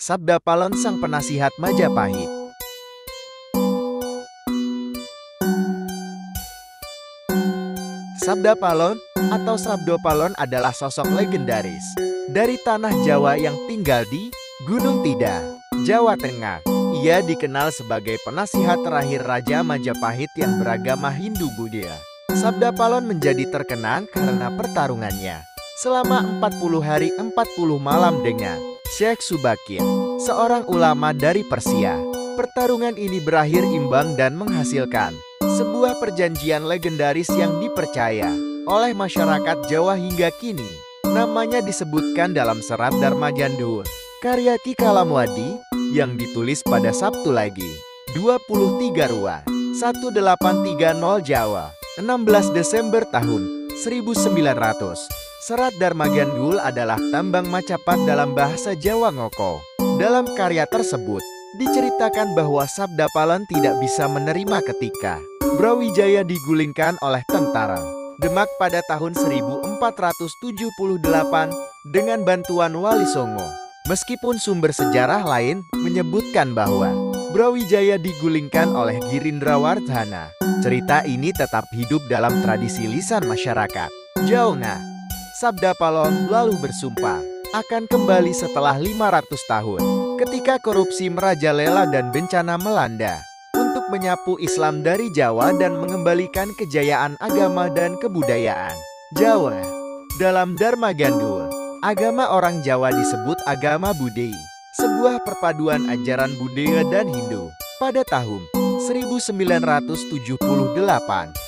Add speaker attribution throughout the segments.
Speaker 1: Sabda Palon sang penasihat Majapahit. Sabda Palon atau Sabdo Palon adalah sosok legendaris dari tanah Jawa yang tinggal di Gunung Tidak, Jawa Tengah. Ia dikenal sebagai penasihat terakhir Raja Majapahit yang beragama Hindu-Buddha. Sabda Palon menjadi terkenal karena pertarungannya selama 40 hari 40 malam dengan Syekh Subakir, seorang ulama dari Persia. Pertarungan ini berakhir imbang dan menghasilkan sebuah perjanjian legendaris yang dipercaya oleh masyarakat Jawa hingga kini. Namanya disebutkan dalam serat Darmagandhuul, karya Ki Kalamwadi, yang ditulis pada Sabtu Lagi, 23 Ruwa, 1830 Jawa, 16 Desember tahun 1900. Serat Darmagandhuul adalah tambang Macapat dalam bahasa Jawa Ngoko. Dalam karya tersebut, diceritakan bahwa Sabda Palon tidak bisa menerima ketika Brawijaya digulingkan oleh tentara Demak pada tahun 1478 dengan bantuan Wali Songo. Meskipun sumber sejarah lain menyebutkan bahwa Brawijaya digulingkan oleh Girindrawardhana, cerita ini tetap hidup dalam tradisi lisan masyarakat Jawa. Sabda Palon lalu bersumpah akan kembali setelah 500 tahun ketika korupsi merajalela dan bencana melanda untuk menyapu Islam dari Jawa dan mengembalikan kejayaan agama dan kebudayaan Jawa. Dalam Darmagandhuul, agama orang Jawa disebut agama Buddha, sebuah perpaduan ajaran Buddha dan Hindu. Pada tahun 1978,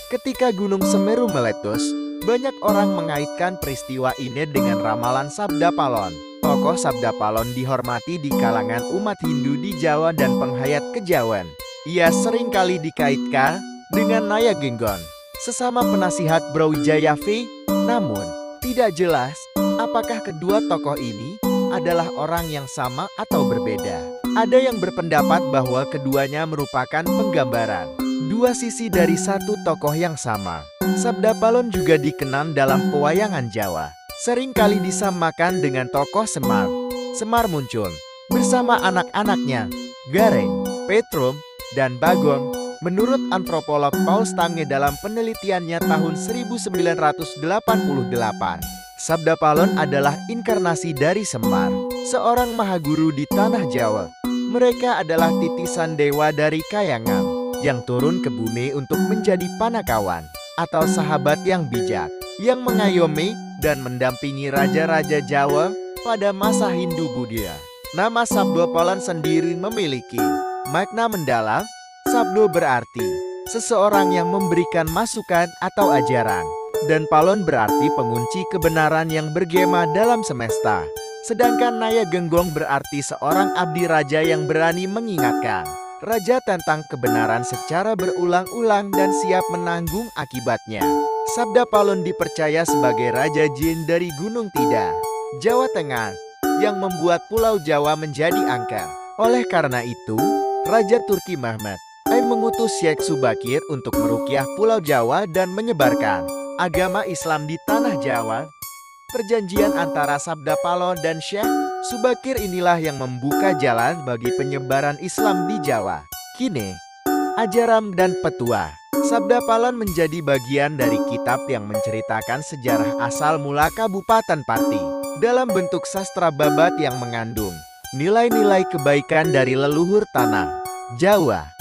Speaker 1: ketika Gunung Semeru meletus, banyak orang mengaitkan peristiwa ini dengan ramalan Sabda Palon. Tokoh Sabda Palon dihormati di kalangan umat Hindu di Jawa dan penghayat kejawen. Ia seringkali dikaitkan dengan Naya Genggon, sesama penasihat Brawijaya V. Namun, tidak jelas apakah kedua tokoh ini adalah orang yang sama atau berbeda. Ada yang berpendapat bahwa keduanya merupakan penggambaran dua sisi dari satu tokoh yang sama. Sabda Palon juga dikenal dalam pewayangan Jawa. Seringkali disamakan dengan tokoh Semar. Semar muncul bersama anak-anaknya, Gareng, Petrum, dan Bagong. Menurut antropolog Paul Stange dalam penelitiannya tahun 1988, Sabda Palon adalah inkarnasi dari Semar, seorang mahaguru di tanah Jawa. Mereka adalah titisan dewa dari Kayangan yang turun ke bumi untuk menjadi panakawan atau sahabat yang bijak, yang mengayomi dan mendampingi raja-raja Jawa pada masa Hindu-Buddha. Nama Sabda Palon sendiri memiliki makna mendalam. Sabdo berarti seseorang yang memberikan masukan atau ajaran, dan Palon berarti pengunci kebenaran yang bergema dalam semesta. Sedangkan Naya Genggong berarti seorang abdi raja yang berani mengingatkan raja tentang kebenaran secara berulang-ulang dan siap menanggung akibatnya. Sabda Palon dipercaya sebagai Raja Jin dari Gunung Tidak, Jawa Tengah, yang membuat Pulau Jawa menjadi angker. Oleh karena itu, Raja Turki Mehmed mengutus Syekh Subakir untuk meruqyah Pulau Jawa dan menyebarkan agama Islam di tanah Jawa. Perjanjian antara Sabda Palon dan Syekh Subakir inilah yang membuka jalan bagi penyebaran Islam di Jawa. Kini, ajaran dan petua Sabda Palon menjadi bagian dari kitab yang menceritakan sejarah asal mula Kabupaten Pati dalam bentuk sastra babat yang mengandung nilai-nilai kebaikan dari leluhur tanah Jawa.